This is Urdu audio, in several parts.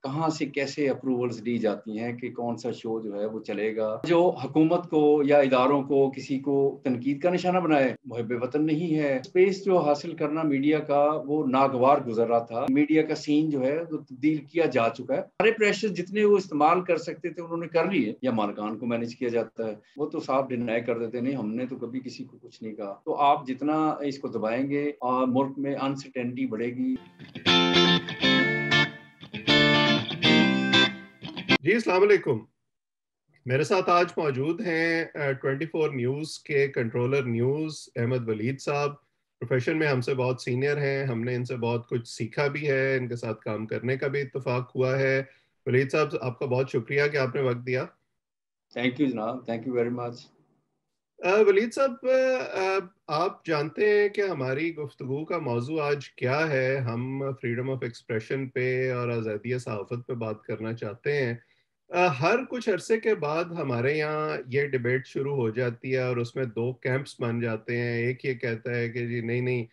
کہاں سے کیسے اپروولز دی جاتی ہیں کہ کون سا شو جو ہے وہ چلے گا. جو حکومت کو یا اداروں کو کسی کو تنقید کا نشانہ بنائے محب وطن نہیں ہے. اسپیس جو حاصل کرنا میڈیا کا وہ ناگوار گزر رہا تھا. میڈیا کا سین جو ہے وہ تبدیل کیا جا چکا ہے. سارے پریشر جتنے وہ استعمال کر سکتے تھے انہوں نے کر لیے. یا مالکان کو مینج کیا جاتا ہے, وہ تو صاف ڈینائی کر دیتے نہیں ہم نے تو کبھی کسی کو کچھ نہیں کہا. تو آپ جتنا اس کو دبائیں گے اور ملک میں انسرٹینٹی بڑھے گی. جی السلام علیکم. میرے ساتھ آج موجود ہیں 24 نیوز کے کنٹرولر نیوز احمد ولید صاحب. پروفیشن میں ہم سے بہت سینئر ہیں, ہم نے ان سے بہت کچھ سیکھا بھی ہے, ان کے ساتھ کام کرنے کا بھی اتفاق ہوا ہے. ولید صاحب آپ کا بہت شکریہ کہ آپ نے وقت دیا. تھینک یو جناب, تھینک یو ویری مچ. ولید صاحب آپ جانتے ہیں کہ ہماری گفتگو کا موضوع آج کیا ہے. ہم فریڈم آف ایکسپریشن پہ اور آزادی صحافت پہ بات کرنا چاہتے ہیں. ہر کچھ عرصے کے بعد ہمارے یہاں یہ ڈیبیٹ شروع ہو جاتی ہے اور اس میں دو کیمپس بن جاتے ہیں. ایک یہ کہتا ہے کہ جی نہیں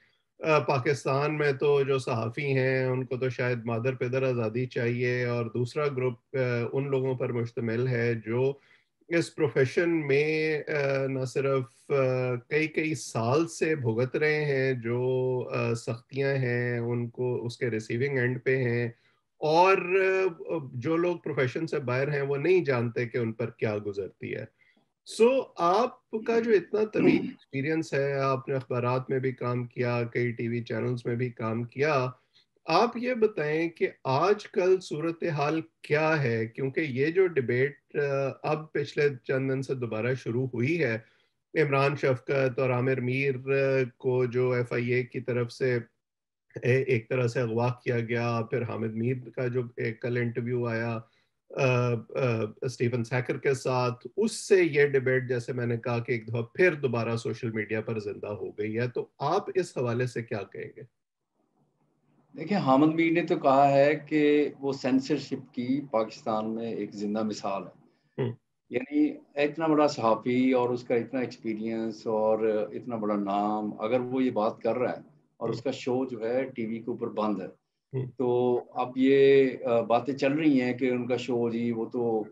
پاکستان میں تو جو صحافی ہیں ان کو تو شاید مادر پدر آزادی چاہیے, اور دوسرا گروپ ان لوگوں پر مشتمل ہے جو اس پروفیشن میں نہ صرف کئی سال سے بھگت رہے ہیں, جو سختیاں ہیں ان کو اس کے ریسیونگ اینڈ پہ ہیں, اور جو لوگ پروفیشن سے باہر ہیں وہ نہیں جانتے کہ ان پر کیا گزرتی ہے. آپ کا جو اتنا طویل ایکسپیرینس ہے, آپ نے اخبارات میں بھی کام کیا, کئی ٹی وی چینلز میں بھی کام کیا, آپ یہ بتائیں کہ آج کل صورتحال کیا ہے, کیونکہ یہ جو ڈیبیٹ اب پچھلے چند دن سے دوبارہ شروع ہوئی ہے. عمران شفقت اور عامر میر کو جو ایف آئی اے کی طرف سے ایک طرح سے اغوا کیا گیا, پھر حامد میر کا جو کل انٹرویو آیا اسٹیفن سیکر کے ساتھ, اس سے یہ ڈیبیٹ جیسے میں نے کہا کہ ایک دفعہ پھر دوبارہ سوشل میڈیا پر زندہ ہو گئی ہے. تو آپ اس حوالے سے کیا کہیں گے؟ دیکھیں, حامد میر نے تو کہا ہے کہ وہ سینسرشپ کی پاکستان میں ایک زندہ مثال ہے. یعنی اتنا بڑا صحافی اور اس کا اتنا ایکسپیرینس اور اتنا بڑا نام, اگر وہ یہ بات کر رہا ہے اور اس کا شو جو ہے ٹی وی کے اوپر بند ہے, تو اب یہ باتیں چل رہی ہیں کہ ان کا شو جی وہ تو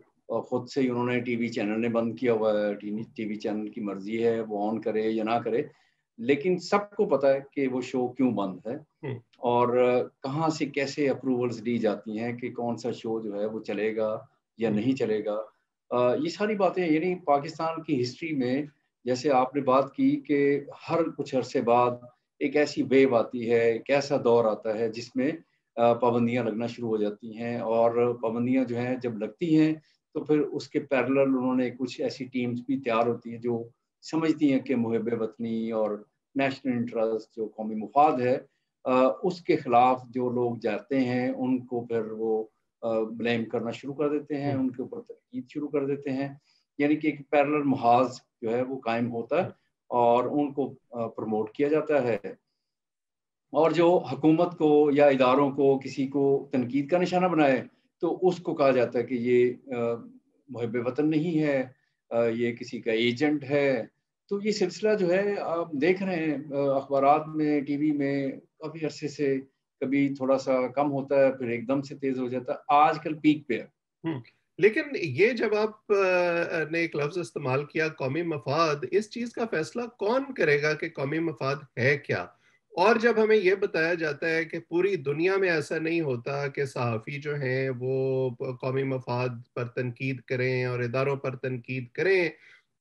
خود سے ہی انہوں نے ٹی وی چینل نے بند کیا ہوا ہے, ٹی وی چینل کی مرضی ہے وہ آن کرے یا نہ کرے. لیکن سب کو پتا ہے کہ وہ شو کیوں بند ہے اور کہاں سے کیسے اپروولز دی جاتی ہیں کہ کون سا شو جو ہے وہ چلے گا یا نہیں چلے گا. یہ ساری باتیں یعنی پاکستان کی ہسٹری میں جیسے آپ نے بات کی کہ ہر کچھ عرصے بعد ایک ایسی ویو آتی ہے, ایک ایسا دور آتا ہے جس میں پابندیاں لگنا شروع ہو جاتی ہیں, اور پابندیاں جو ہیں جب لگتی ہیں تو پھر اس کے پیرلل انہوں نے کچھ ایسی ٹیمز بھی تیار ہوتی ہیں جو سمجھتی ہیں کہ محب وطنی اور نیشنل انٹرسٹ جو قومی مفاد ہے اس کے خلاف جو لوگ جاتے ہیں ان کو پھر وہ بلیم کرنا شروع کر دیتے ہیں, ان کے اوپر تنقید شروع کر دیتے ہیں. یعنی کہ ایک پیرلل محاذ جو ہے وہ قائم ہوتا ہے اور ان کو پروموٹ کیا جاتا ہے. اور جو حکومت کو یا اداروں کو کسی کو تنقید کا نشانہ بنائے تو اس کو کہا جاتا ہے کہ یہ محب وطن نہیں ہے, یہ کسی کا ایجنٹ ہے. تو یہ سلسلہ جو ہے آپ دیکھ رہے ہیں اخبارات میں, ٹی وی میں, کافی عرصے سے کبھی تھوڑا سا کم ہوتا ہے پھر ایک دم سے تیز ہو جاتا ہے, آج کل پیک پہ ہے. لیکن یہ جب آپ نے ایک لفظ استعمال کیا قومی مفاد, اس چیز کا فیصلہ کون کرے گا کہ قومی مفاد ہے کیا؟ اور جب ہمیں یہ بتایا جاتا ہے کہ پوری دنیا میں ایسا نہیں ہوتا کہ صحافی جو ہیں وہ قومی مفاد پر تنقید کریں اور اداروں پر تنقید کریں,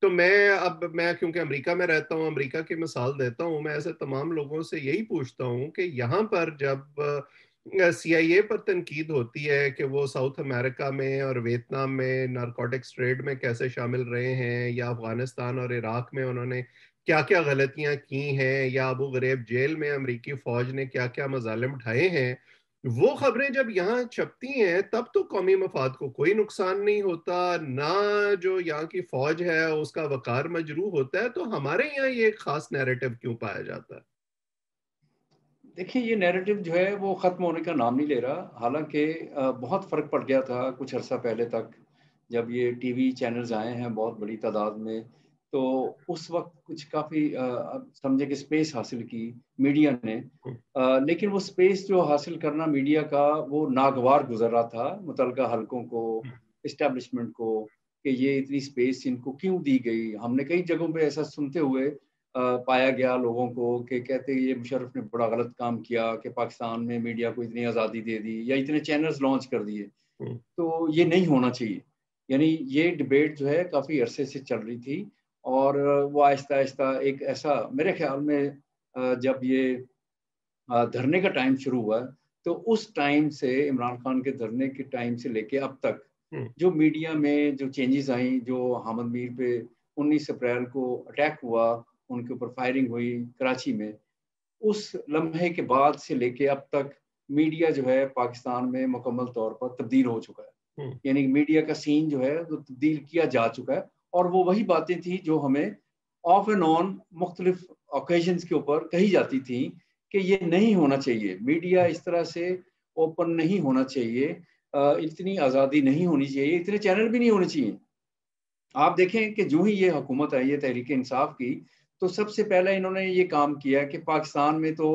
تو میں کیونکہ امریکہ میں رہتا ہوں, امریکہ کی مثال دیتا ہوں. میں ایسے تمام لوگوں سے یہی پوچھتا ہوں کہ یہاں پر جب سی آئی اے پر تنقید ہوتی ہے کہ وہ ساؤتھ امریکہ میں اور ویتنام میں نارکوٹکس ٹریڈ میں کیسے شامل رہے ہیں, یا افغانستان اور عراق میں انہوں نے کیا کیا غلطیاں کی ہیں, یا ابو غریب جیل میں امریکی فوج نے کیا کیا مظالم اٹھائے ہیں, وہ خبریں جب یہاں چھپتی ہیں تب تو قومی مفاد کو کوئی نقصان نہیں ہوتا, نہ جو یہاں کی فوج ہے اس کا وقار مجروح ہوتا ہے. تو ہمارے یہاں یہ ایک خاص نیریٹو کیوں پایا جاتا ہے؟ دیکھیں, یہ نیریٹو جو ہے وہ ختم ہونے کا نام نہیں لے رہا. حالانکہ بہت فرق پڑ گیا تھا کچھ عرصہ پہلے تک, جب یہ ٹی وی چینلز آئے ہیں بہت بڑی تعداد میں, تو اس وقت کچھ کافی سمجھے کہ اسپیس حاصل کی میڈیا نے، لیکن وہ اسپیس جو حاصل کرنا میڈیا کا وہ ناگوار گزر رہا تھا متعلقہ حلقوں کو، اسٹیبلشمنٹ کو، کہ یہ اتنی اسپیس ان کو کیوں دی گئی. ہم نے کئی جگہوں پہ ایسا سنتے ہوئے پایا گیا لوگوں کو کہ کہتے یہ مشرف نے بڑا غلط کام کیا کہ پاکستان میں میڈیا کو اتنی آزادی دے دی یا اتنے چینلز لانچ کر دیے. تو یہ نہیں ہونا چاہیے. یعنی یہ ڈبیٹ جو ہے کافی عرصے سے چل رہی تھی، اور وہ آہستہ آہستہ ایک ایسا میرے خیال میں جب یہ دھرنے کا ٹائم شروع ہوا تو اس ٹائم سے عمران خان کے دھرنے کے ٹائم سے لے کے اب تک جو میڈیا میں جو چینجز آئیں، جو حامد میر پہ 19 اپریل کو اٹیک ہوا، ان کے اوپر فائرنگ ہوئی کراچی میں، اس لمحے کے بعد سے لے کے اب تک میڈیا جو ہے پاکستان میں مکمل طور پر تبدیل ہو چکا ہے. یعنی میڈیا کا سین جو ہے وہ تبدیل کیا جا چکا ہے، اور وہ وہی باتیں تھیں جو ہمیں آف اینڈ آن مختلف اوکیزنز کے اوپر کہی جاتی تھیں کہ یہ نہیں ہونا چاہیے، میڈیا اس طرح سے اوپن نہیں ہونا چاہیے، اتنی آزادی نہیں ہونی چاہیے، اتنے چینل بھی نہیں ہونے چاہیے. آپ دیکھیں کہ جو ہی یہ حکومت آئی ہے تحریک انصاف کی، تو سب سے پہلے انہوں نے یہ کام کیا کہ پاکستان میں تو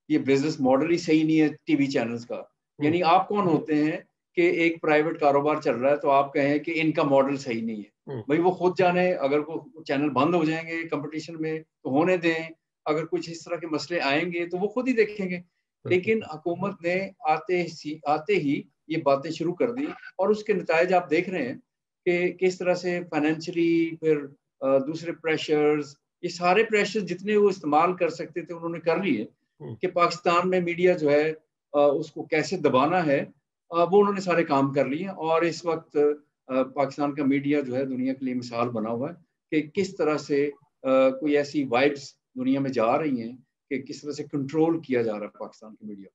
یہ بزنس ماڈل ہی صحیح نہیں ہے ٹی وی چینلز کا. یعنی آپ کون ہوتے ہیں کہ ایک پرائیویٹ کاروبار چل رہا ہے تو آپ کہیں کہ ان کا ماڈل صحیح نہیں ہے؟ بھائی وہ خود جانے، اگر کوئی چینل بند ہو جائیں گے کمپٹیشن میں تو ہونے دیں، اگر کچھ اس طرح کے مسئلے آئیں گے تو وہ خود ہی دیکھیں گے. لیکن حکومت نے آتے ہی یہ باتیں شروع کر دی، اور اس کے نتائج آپ دیکھ رہے ہیں کہ کس طرح سے فائنینشلی، پھر دوسرے پریشرز، یہ سارے پریشر جتنے وہ استعمال کر سکتے تھے انہوں نے کر لیے کہ پاکستان میں میڈیا جو ہے اس کو کیسے دبانا ہے، وہ انہوں نے سارے کام کر لیے. اور اس وقت پاکستان کا میڈیا جو ہے دنیا کے لیے مثال بنا ہوا ہے کہ کس طرح سے کوئی ایسی وائبس دنیا میں جا رہی ہیں کہ کس طرح سے کنٹرول کیا جا رہا ہے پاکستان کی میڈیا.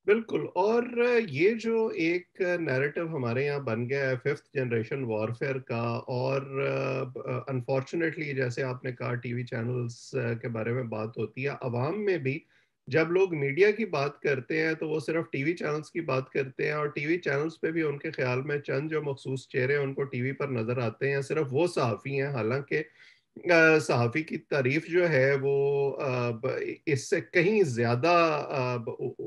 بالکل. اور یہ جو ایک نیریٹو ہمارے یہاں بن گیا ہے 5th جنریشن وارفیئر کا، اور انفارچونیٹلی جیسے آپ نے کہا ٹی وی چینلز کے بارے میں بات ہوتی ہے، عوام میں بھی جب لوگ میڈیا کی بات کرتے ہیں تو وہ صرف ٹی وی چینلز کی بات کرتے ہیں، اور ٹی وی چینلز پہ بھی ان کے خیال میں چند جو مخصوص چہرے ان کو ٹی وی پر نظر آتے ہیں، صرف وہ صحافی ہیں. حالانکہ صحافی کی تعریف جو ہے وہ اس سے کہیں زیادہ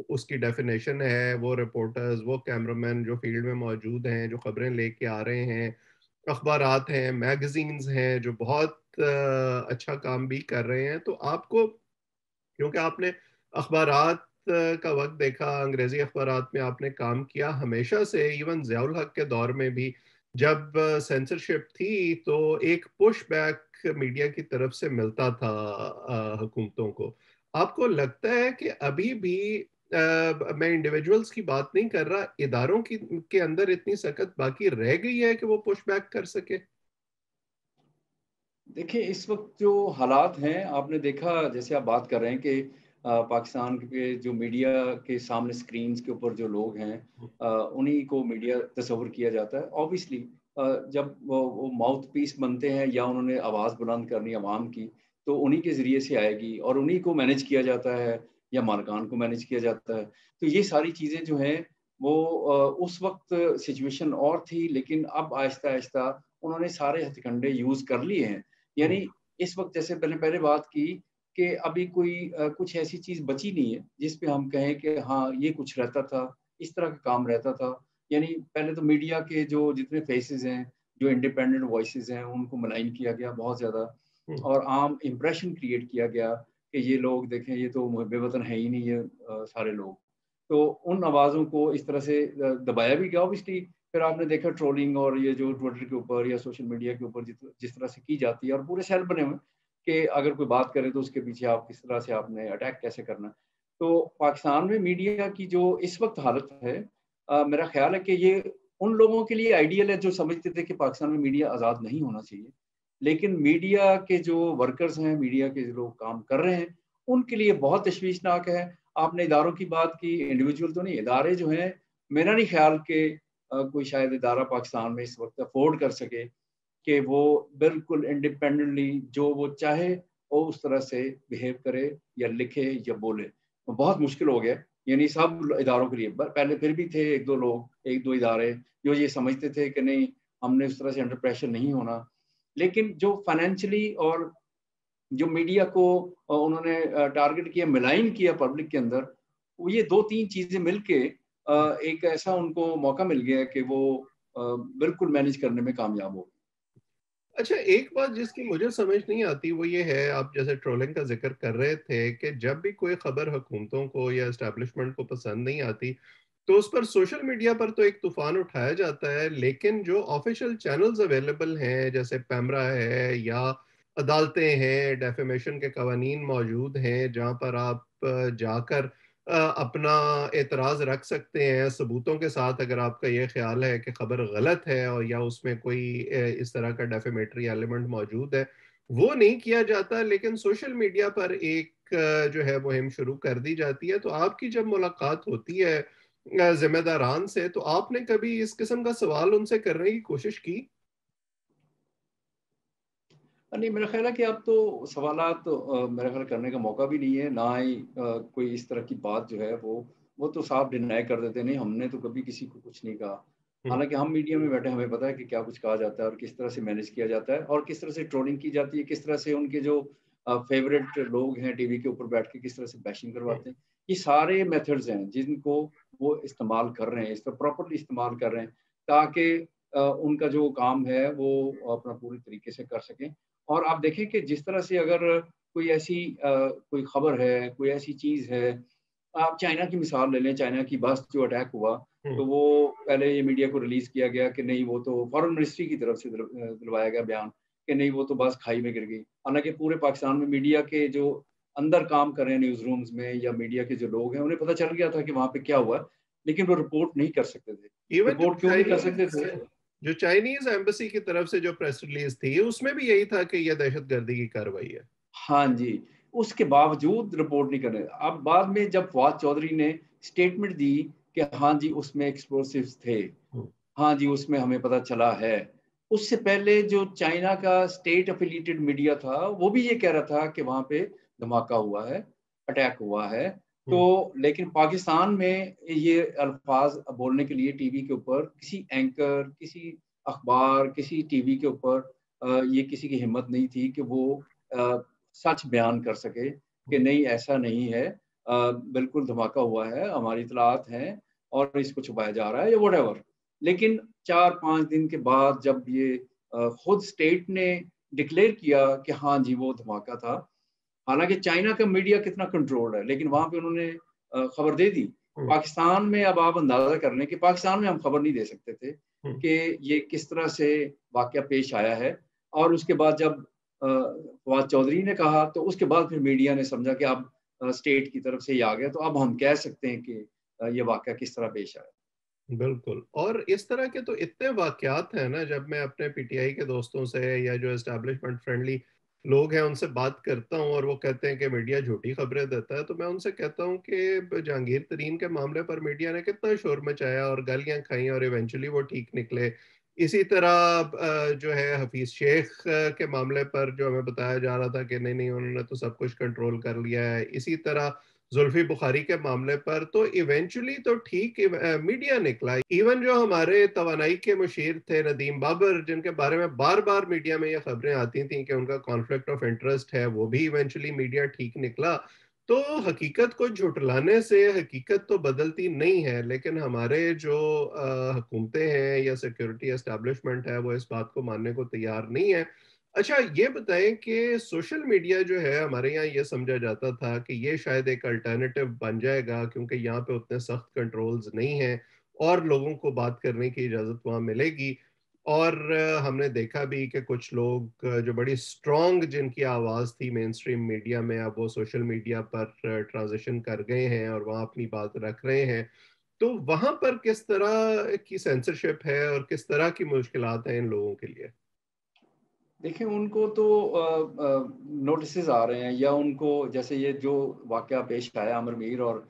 اس کی ڈیفینیشن ہے. وہ رپورٹرز، وہ کیمرامین جو فیلڈ میں موجود ہیں، جو خبریں لے کے آ رہے ہیں، اخبارات ہیں، میگزینز ہیں جو بہت اچھا کام بھی کر رہے ہیں. تو آپ کو، کیونکہ آپ نے اخبارات کا وقت دیکھا، انگریزی اخبارات میں آپ نے کام کیا ہمیشہ سے، ایون ضیاء الحق کے دور میں بھی جب سینسرشپ تھی تو ایک پش بیک میڈیا کی طرف سے ملتا تھا حکومتوں کو. آپ کو لگتا ہے کہ ابھی بھی، میں انڈیویجولز کی بات نہیں کر رہا، اداروں کے اندر اتنی سخت باقی رہ گئی ہے کہ وہ پش بیک کر سکے؟ دیکھیں اس وقت جو حالات ہیں، آپ نے دیکھا جیسے آپ بات کر رہے ہیں کہ پاکستان کے جو میڈیا کے سامنے سکرینز کے اوپر جو لوگ ہیں انہی کو میڈیا تصور کیا جاتا ہے. آبویسلی جب وہ ماؤتھ پیس بنتے ہیں یا انہوں نے آواز بلند کرنی عوام کی تو انہی کے ذریعے سے آئے گی، اور انہی کو مینیج کیا جاتا ہے یا مالکان کو مینیج کیا جاتا ہے. تو یہ ساری چیزیں جو ہیں وہ اس وقت سچویشن اور تھی، لیکن اب آہستہ آہستہ انہوں نے سارے ہتھ کنڈے یوز کر لیے ہیں. یعنی اس وقت جیسے پہلے بات کی کہ ابھی کوئی کچھ ایسی چیز بچی نہیں ہے جس پہ ہم کہیں کہ ہاں یہ کچھ رہتا تھا، اس طرح کا کام رہتا تھا. یعنی پہلے تو میڈیا کے جو جتنے فیسز ہیں، جو انڈیپینڈنٹ وائسز ہیں، ان کو ملائن کیا گیا بہت زیادہ، اور عام امپریشن کریٹ کیا گیا کہ یہ لوگ دیکھیں یہ تو محب وطن ہے ہی نہیں، یہ سارے لوگ. تو ان آوازوں کو اس طرح سے دبایا بھی گیا. اوبیسلی پھر آپ نے دیکھا ٹرولنگ اور یہ جو ٹویٹر کے اوپر یا سوشل میڈیا کے اوپر جس طرح سے کی جاتی ہے، اور پورے سیل بنے ہوئے کہ اگر کوئی بات کرے تو اس کے پیچھے آپ کس طرح سے آپ نے اٹیک کیسے کرنا. تو پاکستان میں میڈیا کی جو اس وقت حالت ہے، میرا خیال ہے کہ یہ ان لوگوں کے لیے آئیڈیل ہے جو سمجھتے تھے کہ پاکستان میں میڈیا آزاد نہیں ہونا چاہیے. لیکن میڈیا کے جو ورکرز ہیں، میڈیا کے جو لوگ کام کر رہے ہیں، ان کے لیے بہت تشویشناک ہے. آپ نے اداروں کی بات کی، انڈیویجول تو نہیں، ادارے جو ہیں میرا نہیں خیال کہ کوئی شاید ادارہ پاکستان میں اس وقت افورڈ کر سکے کہ وہ بالکل انڈیپینڈنٹلی جو وہ چاہے وہ اس طرح سے بیہیو کرے یا لکھے یا بولے. بہت مشکل ہو گیا. یعنی سب اداروں کے لیے پہلے پھر بھی تھے ایک دو ادارے جو یہ سمجھتے تھے کہ نہیں، ہم نے اس طرح سے انڈر پریشر نہیں ہونا. لیکن جو فائنینشلی اور جو میڈیا کو انہوں نے ٹارگٹ کیا، ملائن کیا پبلک کے اندر، وہ یہ 2-3 چیزیں مل کے ایک ایسا ان کو موقع مل گیا کہ وہ بالکل مینج کرنے میں کامیاب ہو. اچھا، ایک بات جس کی مجھے سمجھ نہیں آتی وہ یہ ہے، آپ جیسے ٹرولنگ کا ذکر کر رہے تھے کہ جب بھی کوئی خبر حکومتوں کو یا اسٹیبلشمنٹ کو پسند نہیں آتی تو اس پر سوشل میڈیا پر تو ایک طوفان اٹھایا جاتا ہے، لیکن جو آفیشیل چینلز اویلیبل ہیں جیسے پیمرا ہے یا عدالتیں ہیں، ڈیفیمیشن کے قوانین موجود ہیں جہاں پر آپ جا کر اپنا اعتراض رکھ سکتے ہیں ثبوتوں کے ساتھ اگر آپ کا یہ خیال ہے کہ خبر غلط ہے اور یا اس میں کوئی اس طرح کا ڈیفیمیٹری ایلیمنٹ موجود ہے، وہ نہیں کیا جاتا، لیکن سوشل میڈیا پر ایک جو ہے مہم شروع کر دی جاتی ہے. تو آپ کی جب ملاقات ہوتی ہے ذمہ داران سے تو آپ نے کبھی اس قسم کا سوال ان سے کرنے کی کوشش کی؟ نہیں، میرا خیال ہے کہ اب تو سوالات میرا خیال کرنے کا موقع بھی نہیں ہے، نہ ہی کوئی اس طرح کی بات جو ہے وہ تو صاف ڈینائی کر دیتے. نہیں، ہم نے تو کبھی کسی کو کچھ نہیں کہا. حالانکہ ہم میڈیا میں بیٹھے ہمیں پتہ ہے کہ کیا کچھ کہا جاتا ہے اور کس طرح سے مینج کیا جاتا ہے اور کس طرح سے ٹرولنگ کی جاتی ہے، کس طرح سے ان کے جو فیوریٹ لوگ ہیں ٹی وی کے اوپر بیٹھ کے کس طرح سے بیشنگ کرواتے ہیں. یہ سارے میتھڈز ہیں جن کو وہ استعمال کر رہے ہیں، اس پر پراپرلی استعمال کر رہے ہیں تاکہ ان کا جو کام ہے وہ اپنا پوری طریقے سے کر سکیں. اور آپ دیکھیں کہ جس طرح سے اگر کوئی ایسی کوئی خبر ہے، کوئی ایسی چیز ہے، آپ چائنا کی مثال لے لیں، چائنا کی بس جو اٹیک ہوا تو وہ پہلے یہ میڈیا کو ریلیز کیا گیا کہ نہیں، وہ تو فارن منسٹری کی طرف سے دلوایا گیا بیان کہ نہیں وہ تو بس کھائی میں گر گئی. حالانکہ پورے پاکستان میں میڈیا کے جو اندر کام کر رہے ہیں نیوز رومز میں یا میڈیا کے جو لوگ ہیں انہیں پتہ چل گیا تھا کہ وہاں پہ کیا ہوا، لیکن وہ رپورٹ نہیں کر سکتے تھے. ایون رپورٹ کیوں نہیں کر سکتے تھے؟ جو چائنیز ایمبیسی کی طرف سے جو پریس ریلیز تھی اس میں بھی یہی تھا کہ یہ دہشت گردی کی کارروائی ہے. ہاں جی، اس کے باوجود رپورٹ نہیں کرنے. اب بعد میں جب فواد چودھری نے اسٹیٹمنٹ دی کہ ہاں جی اس میں ایکسپلوسیوز تھے، ہاں جی اس میں ہمیں پتہ چلا ہے، اس سے پہلے جو چائنا کا اسٹیٹ افیلیٹڈ میڈیا تھا وہ بھی یہ کہہ رہا تھا کہ وہاں پہ دھماکہ ہوا ہے، اٹیک ہوا ہے. تو لیکن پاکستان میں یہ الفاظ بولنے کے لیے ٹی وی کے اوپر کسی اینکر، کسی اخبار، کسی ٹی وی کے اوپر یہ کسی کی ہمت نہیں تھی کہ وہ سچ بیان کر سکے کہ نہیں ایسا نہیں ہے، بالکل دھماکہ ہوا ہے، ہماری اطلاعات ہیں اور اس کو چھپایا جا رہا ہے یا وٹ ایور. لیکن 4-5 دن کے بعد جب یہ خود اسٹیٹ نے ڈکلیئر کیا کہ ہاں جی وہ دھماکہ تھا، حالانکہ چائنا کا میڈیا کتنا کنٹرولڈ ہے لیکن وہاں پہ انہوں نے خبر دے دی. پاکستان میں اب آپ اندازہ کر لیں کہ پاکستان میں ہم خبر نہیں دے سکتے تھے کہ یہ کس طرح سے واقعہ پیش آیا ہے. اور اس کے بعد جب فواد چودھری نے کہا تو اس کے بعد پھر میڈیا نے سمجھا کہ اب اسٹیٹ کی طرف سے یہ آ گیا تو اب ہم کہہ سکتے ہیں کہ یہ واقعہ کس طرح پیش آیا. بالکل. اور اس طرح کے تو اتنے واقعات ہیں نا، جب میں اپنے پی ٹی آئی کے دوستوں سے یا جو اسٹیبلشمنٹ فرینڈلی لوگ ہیں ان سے بات کرتا ہوں اور وہ کہتے ہیں کہ میڈیا جھوٹی خبریں دیتا ہے، تو میں ان سے کہتا ہوں کہ جہانگیر ترین کے معاملے پر میڈیا نے کتنا شور مچایا اور گالیاں کھائیں اور ایونچولی وہ ٹھیک نکلے. اسی طرح جو ہے حفیظ شیخ کے معاملے پر جو ہمیں بتایا جا رہا تھا کہ نہیں انہوں نے تو سب کچھ کنٹرول کر لیا ہے. اسی طرح زلفی بخاری کے معاملے پر تو ایونچولی تو ٹھیک میڈیا نکلا. ایون جو ہمارے توانائی کے مشیر تھے ندیم بابر، جن کے بارے میں بار بار میڈیا میں یہ خبریں آتی تھیں کہ ان کا کانفلکٹ آف انٹرسٹ ہے، وہ بھی ایونچولی میڈیا ٹھیک نکلا. تو حقیقت کو جھٹلانے سے حقیقت تو بدلتی نہیں ہے، لیکن ہمارے جو حکومتیں ہیں یا سیکیورٹی اسٹیبلشمنٹ ہے وہ اس بات کو ماننے کو تیار نہیں ہے. اچھا یہ بتائیں کہ سوشل میڈیا جو ہے ہمارے یہاں یہ سمجھا جاتا تھا کہ یہ شاید ایک الٹرنیٹو بن جائے گا کیونکہ یہاں پہ اتنے سخت کنٹرولز نہیں ہیں اور لوگوں کو بات کرنے کی اجازت وہاں ملے گی. اور ہم نے دیکھا بھی کہ کچھ لوگ جو بڑی سٹرونگ جن کی آواز تھی مین سٹریم میڈیا میں، اب وہ سوشل میڈیا پر ٹرانزیشن کر گئے ہیں اور وہاں اپنی بات رکھ رہے ہیں. تو وہاں پر کس طرح کی سینسرشپ ہے اور کس طرح کی مشکلات ہیں ان لوگوں کے لیے؟ دیکھیں ان کو تو نوٹسز آ رہے ہیں یا ان کو جیسے یہ جو واقعہ پیش آیا عامر میر اور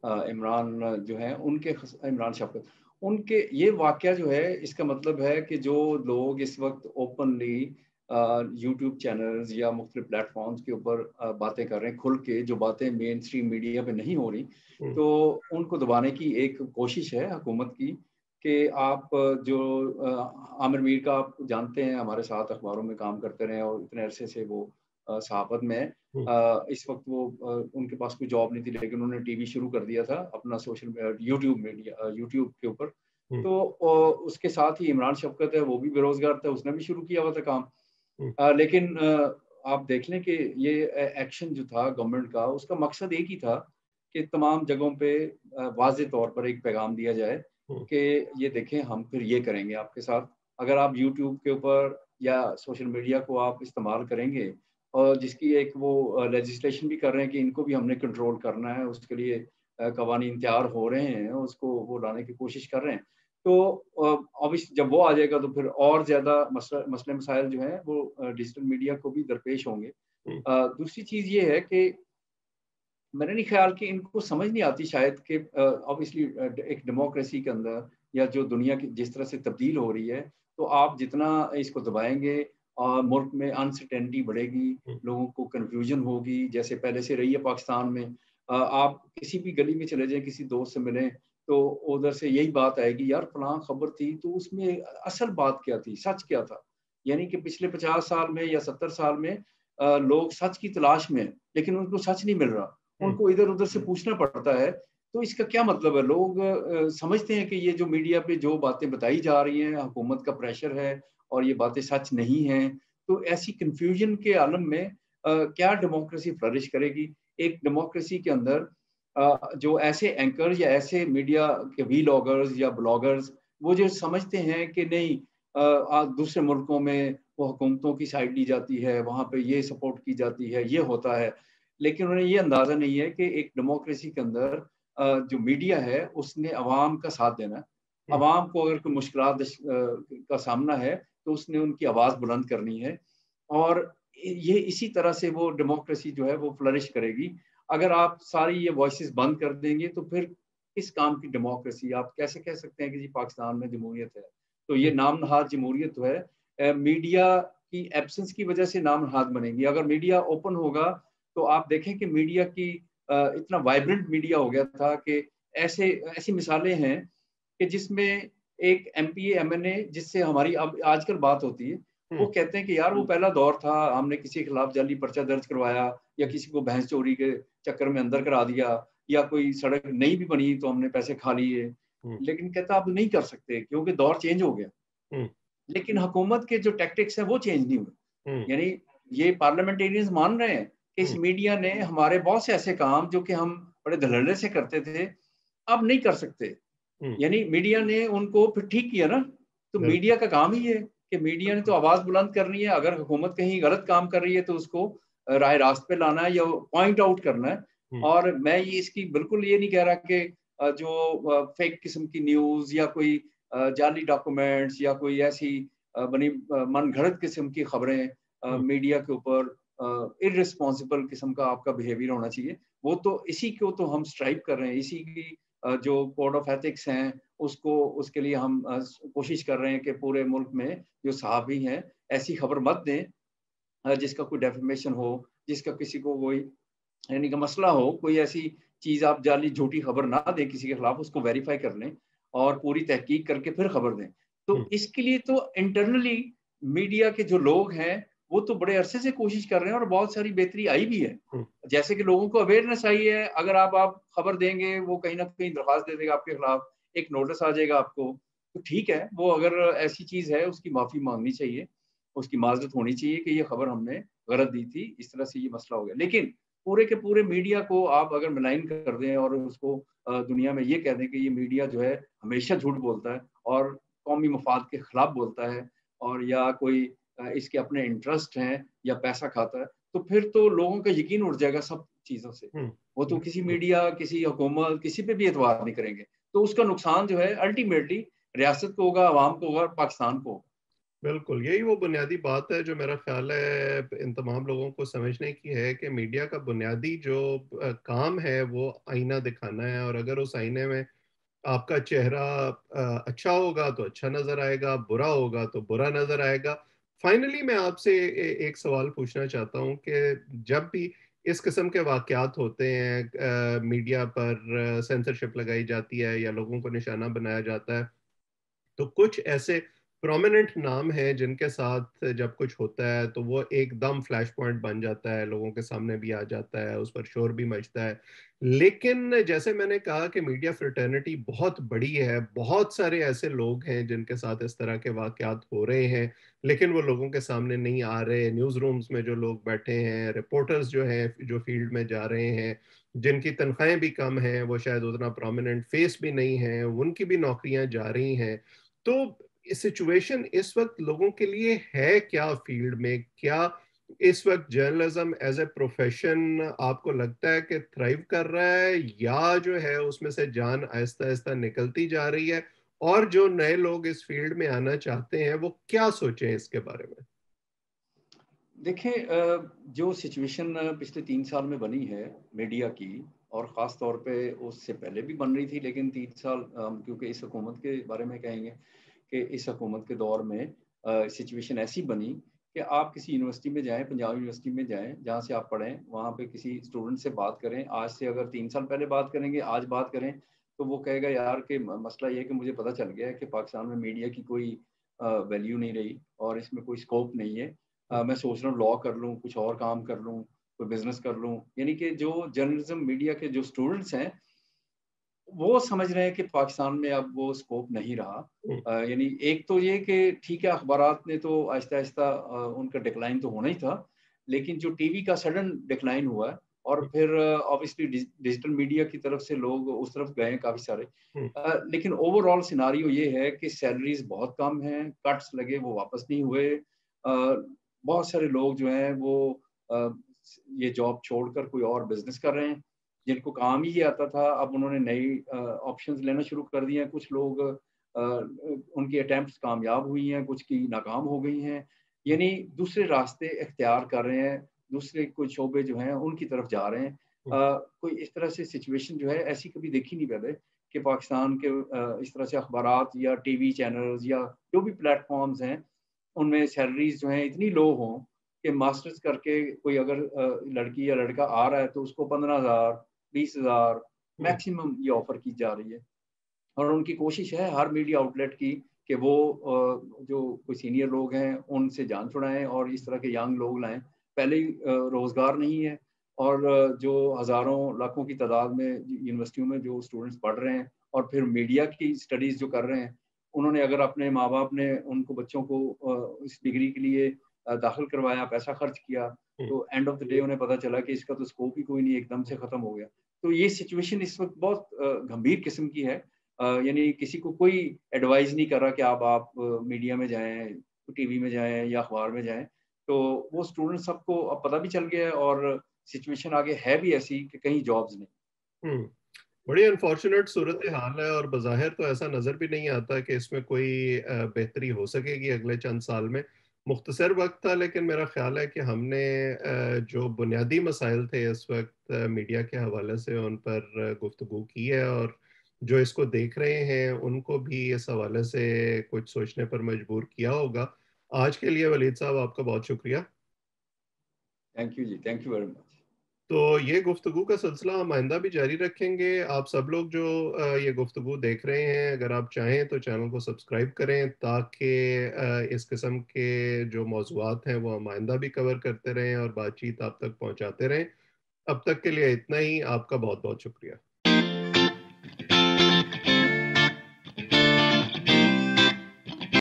عمران جو ہیں ان کے عمران شفقت ان کے یہ واقعہ جو ہے اس کا مطلب ہے کہ جو لوگ اس وقت اوپنلی یوٹیوب چینلز یا مختلف پلیٹ فارمز کے اوپر باتیں کر رہے ہیں کھل کے، جو باتیں مین اسٹریم میڈیا پہ نہیں ہو رہی، تو ان کو دبانے کی ایک کوشش ہے حکومت کی کہ آپ جو عامر میر کا آپ جانتے ہیں، ہمارے ساتھ اخباروں میں کام کرتے رہے اور اتنے عرصے سے وہ صحافت میں اس وقت وہ ان کے پاس کوئی جاب نہیں تھی، لیکن انہوں نے ٹی وی شروع کر دیا تھا اپنا سوشل یوٹیوب میڈیا یوٹیوب کے اوپر. تو اس کے ساتھ ہی عمران شفقت ہے، وہ بھی بے روزگار تھا، اس نے بھی شروع کیا ہوا تھا کام. لیکن آپ دیکھ لیں کہ یہ ایکشن جو تھا گورنمنٹ کا، اس کا مقصد ایک ہی تھا کہ تمام جگہوں پہ واضح طور پر ایک پیغام دیا جائے کہ یہ دیکھیں ہم پھر یہ کریں گے آپ کے ساتھ. اگر آپ یوٹیوب کے اوپر یا سوشل میڈیا کو آپ استعمال کریں گے، اور جس کی ایک وہ لیجسلیشن بھی کر رہے ہیں کہ ان کو بھی ہم نے کنٹرول کرنا ہے، اس کے لیے قوانین تیار ہو رہے ہیں، اس کو وہ لانے کی کوشش کر رہے ہیں. تو جب وہ آ جائے گا تو پھر اور زیادہ مسئلے مسائل جو ہیں وہ ڈیجیٹل میڈیا کو بھی درپیش ہوں گے. دوسری چیز یہ ہے کہ میرا نہیں خیال کہ ان کو سمجھ نہیں آتی شاید کہ obviously ایک ڈیموکریسی کے اندر یا جو دنیا کی جس طرح سے تبدیل ہو رہی ہے، تو آپ جتنا اس کو دبائیں گے اور ملک میں انسرٹینٹی بڑھے گی، لوگوں کو کنفیوژن ہوگی جیسے پہلے سے رہی ہے پاکستان میں. آپ کسی بھی گلی میں چلے جائیں، کسی دوست سے ملیں تو ادھر سے یہی بات آئے گی، یار فلاں خبر تھی تو اس میں اصل بات کیا تھی، سچ کیا تھا. یعنی کہ پچھلے 50 سال میں یا 70 سال میں لوگ سچ کی تلاش میں، لیکن ان کو سچ نہیں مل رہا، ان کو ادھر ادھر سے پوچھنا پڑتا ہے. تو اس کا کیا مطلب ہے؟ لوگ سمجھتے ہیں کہ یہ جو میڈیا پہ جو باتیں بتائی جا رہی ہیں، حکومت کا پریشر ہے اور یہ باتیں سچ نہیں ہیں. تو ایسی کنفیوژن کے عالم میں کیا ڈیموکریسی فلرش کرے گی؟ ایک ڈیموکریسی کے اندر جو ایسے اینکرز یا ایسے میڈیا کے وی لاگرز یا بلاگرز، وہ جو سمجھتے ہیں کہ نہیں دوسرے ملکوں میں وہ حکومتوں کی سائڈ لی جاتی ہے، وہاں پہ یہ سپورٹ کی جاتی ہے، یہ ہوتا ہے، لیکن انہیں یہ اندازہ نہیں ہے کہ ایک ڈیموکریسی کے اندر جو میڈیا ہے اس نے عوام کا ساتھ دینا ہے. عوام کو اگر کوئی مشکلات کا سامنا ہے تو اس نے ان کی آواز بلند کرنی ہے، اور یہ اسی طرح سے وہ ڈیموکریسی جو ہے وہ فلرش کرے گی. اگر آپ ساری یہ وائسز بند کر دیں گے تو پھر اس کام کی ڈیموکریسی آپ کیسے کہہ سکتے ہیں کہ جی پاکستان میں جمہوریت ہے؟ تو یہ نام نہاد جمہوریت تو ہے میڈیا کی ایبسنس کی وجہ سے نام نہاد بنے گی. اگر میڈیا اوپن ہوگا تو آپ دیکھیں کہ میڈیا کی اتنا وائبرنٹ میڈیا ہو گیا تھا کہ ایسی مثالیں ہیں کہ جس میں ایک M P A M N A جس سے ہماری اب آج کل بات ہوتی ہے، وہ کہتے ہیں کہ یار وہ پہلا دور تھا، ہم نے کسی کے خلاف جعلی پرچہ درج کروایا یا کسی کو بھینس چوری کے چکر میں اندر کرا دیا، یا کوئی سڑک نہیں بھی بنی تو ہم نے پیسے کھا لیے. لیکن کہتا آپ نہیں کر سکتے کیونکہ دور چینج ہو گیا. لیکن حکومت کے جو ٹیکٹکس ہیں وہ چینج نہیں ہوئے. یعنی یہ پارلیمنٹیرینز مان رہے ہیں کہ اس میڈیا نے ہمارے بہت سے ایسے کام جو کہ ہم بڑے دھڑلے سے کرتے تھے اب نہیں کر سکتے. یعنی میڈیا نے ان کو پھر ٹھیک کیا نا. تو میڈیا کا کام ہی ہے کہ میڈیا نے تو آواز بلند کرنی ہے. اگر حکومت کہیں غلط کام کر رہی ہے تو اس کو راہ راست پہ لانا ہے یا پوائنٹ آؤٹ کرنا ہے. اور میں یہ اس کی بالکل یہ نہیں کہہ رہا کہ جو فیک قسم کی نیوز یا کوئی جعلی ڈاکومنٹس یا کوئی ایسی بنی من گھڑت قسم کی خبریں میڈیا کے اوپر ارریسپانسبل قسم کا آپ کا بیہیویئر ہونا چاہیے. وہ تو اسی کو تو ہم اسٹرائیو کر رہے ہیں. اسی کی جو کوڈ آف ایتھکس ہیں اس کے لیے ہم کوشش کر رہے ہیں کہ پورے ملک میں جو صحافی ہیں ایسی خبر مت دیں جس کا کوئی ڈیفیمیشن ہو، جس کا کسی کو کوئی یعنی کہ مسئلہ ہو. کوئی ایسی چیز آپ جعلی جھوٹی خبر نہ دیں کسی کے خلاف، اس کو ویریفائی کر لیں اور پوری تحقیق کر کے پھر خبر دیں. تو اس کے لیے تو انٹرنلی میڈیا کے جو لوگ ہیں وہ تو بڑے عرصے سے کوشش کر رہے ہیں اور بہت ساری بہتری آئی بھی ہے. جیسے کہ لوگوں کو اویئرنیس آئی ہے. اگر آپ خبر دیں گے وہ کہیں نہ کہیں درخواست دے دے گا آپ کے خلاف، ایک نوٹس آ جائے گا آپ کو. تو ٹھیک ہے، وہ اگر ایسی چیز ہے اس کی معافی مانگنی چاہیے، اس کی معذرت ہونی چاہیے کہ یہ خبر ہم نے غلط دی تھی، اس طرح سے یہ مسئلہ ہو گیا. لیکن پورے کے پورے میڈیا کو آپ اگر ملائن کر دیں اور اس کو دنیا میں یہ کہہ دیں کہ یہ میڈیا جو ہے ہمیشہ جھوٹ بولتا ہے اور قومی مفاد کے خلاف بولتا ہے اور یا کوئی اس کے اپنے انٹرسٹ ہیں یا پیسہ کھاتا ہے، تو پھر تو لوگوں کا یقین اٹھ جائے گا سب چیزوں سے. وہ تو کسی میڈیا، کسی حکومت، کسی پہ بھی اعتبار نہیں کریں گے. تو اس کا نقصان جو ہے الٹیمیٹلی ریاست کو ہوگا، عوام کو ہوگا، پاکستان کو ہوگا. بالکل یہی وہ بنیادی بات ہے جو میرا خیال ہے ان تمام لوگوں کو سمجھنے کی ہے کہ میڈیا کا بنیادی جو کام ہے وہ آئینہ دکھانا ہے. اور اگر اس آئینے میں آپ کا چہرہ اچھا ہوگا تو اچھا نظر آئے گا، برا ہوگا تو برا نظر آئے گا. فائنلی میں آپ سے ایک سوال پوچھنا چاہتا ہوں کہ جب بھی اس قسم کے واقعات ہوتے ہیں، میڈیا پر سینسرشپ لگائی جاتی ہے یا لوگوں کو نشانہ بنایا جاتا ہے، تو کچھ ایسے پرومیننٹ نام ہیں جن کے ساتھ جب کچھ ہوتا ہے تو وہ ایک دم فلیش پوائنٹ بن جاتا ہے، لوگوں کے سامنے بھی آ جاتا ہے، اس پر شور بھی مچتا ہے. لیکن جیسے میں نے کہا کہ میڈیا فرٹرنیٹی بہت بڑی ہے، بہت سارے ایسے لوگ ہیں جن کے ساتھ اس طرح کے واقعات ہو رہے ہیں لیکن وہ لوگوں کے سامنے نہیں آ رہے. نیوز رومز میں جو لوگ بیٹھے ہیں، رپورٹرز جو ہیں جو فیلڈ میں جا رہے ہیں، جن کی تنخواہیں بھی کم ہیں، وہ شاید اتنا پرومیننٹ فیس بھی نہیں ہیں، ان کی بھی نوکریاں جا رہی ہیں. تو سچویشن اس وقت لوگوں کے لیے ہے کیا فیلڈ میں؟ کیا اس وقت جرنلزم ایز اے پروفیشن آپ کو لگتا ہے کہ تھرائیو کر رہا ہے، یا جو ہے اس میں سے جان آہستہ آہستہ نکلتی جا رہی ہے؟ اور جو نئے لوگ اس فیلڈ میں آنا چاہتے ہیں وہ کیا سوچیں اس کے بارے میں؟ دیکھیں، جو سچویشن پچھلے 3 سال میں بنی ہے میڈیا کی، اور خاص طور پہ اس سے پہلے بھی بن رہی تھی، لیکن 3 سال کیونکہ اس حکومت کے بارے میں کہیں گے کہ اس حکومت کے دور میں سچویشن ایسی بنی کہ آپ کسی یونیورسٹی میں جائیں، پنجاب یونیورسٹی میں جائیں جہاں سے آپ پڑھیں، وہاں پہ کسی اسٹوڈنٹ سے بات کریں، آج سے اگر 3 سال پہلے بات کریں گے، آج بات کریں، تو وہ کہے گا یار کہ مسئلہ یہ ہے کہ مجھے پتہ چل گیا ہے کہ پاکستان میں میڈیا کی کوئی ویلیو نہیں رہی اور اس میں کوئی اسکوپ نہیں ہے. میں سوچ رہا ہوں لا کر لوں، کچھ اور کام کر لوں، کوئی بزنس کر لوں. یعنی کہ جو جرنلزم میڈیا کے جو اسٹوڈنٹس ہیں وہ سمجھ رہے ہیں کہ پاکستان میں اب وہ اسکوپ نہیں رہا. یعنی ایک تو یہ کہ ٹھیک ہے، اخبارات نے تو آہستہ آہستہ ان کا ڈکلائن تو ہونا ہی تھا، لیکن جو ٹی وی کا سڈن ڈکلائن ہوا ہے اور پھر آبویسلی ڈیجیٹل میڈیا کی طرف سے لوگ اس طرف گئے ہیں کافی سارے. لیکن اوور آل سیناریو یہ ہے کہ سیلریز بہت کم ہیں، کٹس لگے وہ واپس نہیں ہوئے. بہت سارے لوگ جو ہیں وہ یہ جاب چھوڑ کر کوئی اور بزنس کر رہے ہیں. جن کو کام ہی یہ آتا تھا اب انہوں نے نئی آپشنز لینا شروع کر دی ہیں. کچھ لوگ ان کی اٹیمپٹس کامیاب ہوئی ہیں، کچھ کی ناکام ہو گئی ہیں. یعنی دوسرے راستے اختیار کر رہے ہیں، دوسرے کوئی شعبے جو ہیں ان کی طرف جا رہے ہیں. کوئی اس طرح سے سچویشن جو ہے ایسی کبھی دیکھی نہیں پہلے کہ پاکستان کے اس طرح سے اخبارات یا ٹی وی چینلز یا جو بھی پلیٹ فارمز ہیں ان میں سیلریز جو ہیں اتنی لو ہوں کہ ماسٹرز کر کے کوئی اگر لڑکی یا لڑکا آ رہا ہے تو اس کو 15,000 20,000 میکسیمم یہ آفر کی جا رہی ہے. اور ان کی کوشش ہے ہر میڈیا آؤٹ لیٹ کی کہ وہ جو کوئی سینئر لوگ ہیں ان سے جان چھڑائیں اور اس طرح کے ینگ لوگ لائیں. پہلے ہی روزگار نہیں ہے، اور جو ہزاروں لاکھوں کی تعداد میں یونیورسٹیوں میں جو اسٹوڈنٹس پڑھ رہے ہیں اور پھر میڈیا کی اسٹڈیز جو کر رہے ہیں، انہوں نے اگر اپنے ماں باپ نے ان کو بچوں کو اس ڈگری کے لیے داخل کروایا، پیسہ خرچ کیا، تو اینڈ آف دا ڈے انہیں پتہ چلا کہ اس کا تو اسکوپ ہی کوئی نہیں، ایک دم سے ختم ہو گیا. تو یہ سچویشن اس وقت بہت گمبھیر قسم کی ہے. یعنی کسی کو کوئی ایڈوائز نہیں کر رہا کہ آپ میڈیا میں جائیں، ٹی وی میں جائیں یا اخبار میں جائیں. تو وہ اسٹوڈنٹ سب کو اب پتہ بھی چل گیا ہے اور سچویشن آگے ہے بھی ایسی کہ کہیں جابز نہیں. بڑی انفارچونیٹ صورتحال ہے، اور بظاہر تو ایسا نظر بھی نہیں آتا کہ اس میں کوئی بہتری ہو سکے گی اگلے چند سال میں. مختصر وقت تھا، لیکن میرا خیال ہے کہ ہم نے جو بنیادی مسائل تھے اس وقت میڈیا کے حوالے سے ان پر گفتگو کی ہے، اور جو اس کو دیکھ رہے ہیں ان کو بھی اس حوالے سے کچھ سوچنے پر مجبور کیا ہوگا. آج کے لیے ولید صاحب آپ کا بہت شکریہ. تھینک یو جی، تھینک یو ویری مچ. تو یہ گفتگو کا سلسلہ ہم آئندہ بھی جاری رکھیں گے. آپ سب لوگ جو یہ گفتگو دیکھ رہے ہیں، اگر آپ چاہیں تو چینل کو سبسکرائب کریں تاکہ اس قسم کے جو موضوعات ہیں وہ ہم آئندہ بھی کور کرتے رہیں اور بات چیت آپ تک پہنچاتے رہیں. اب تک کے لیے اتنا ہی. آپ کا بہت بہت شکریہ.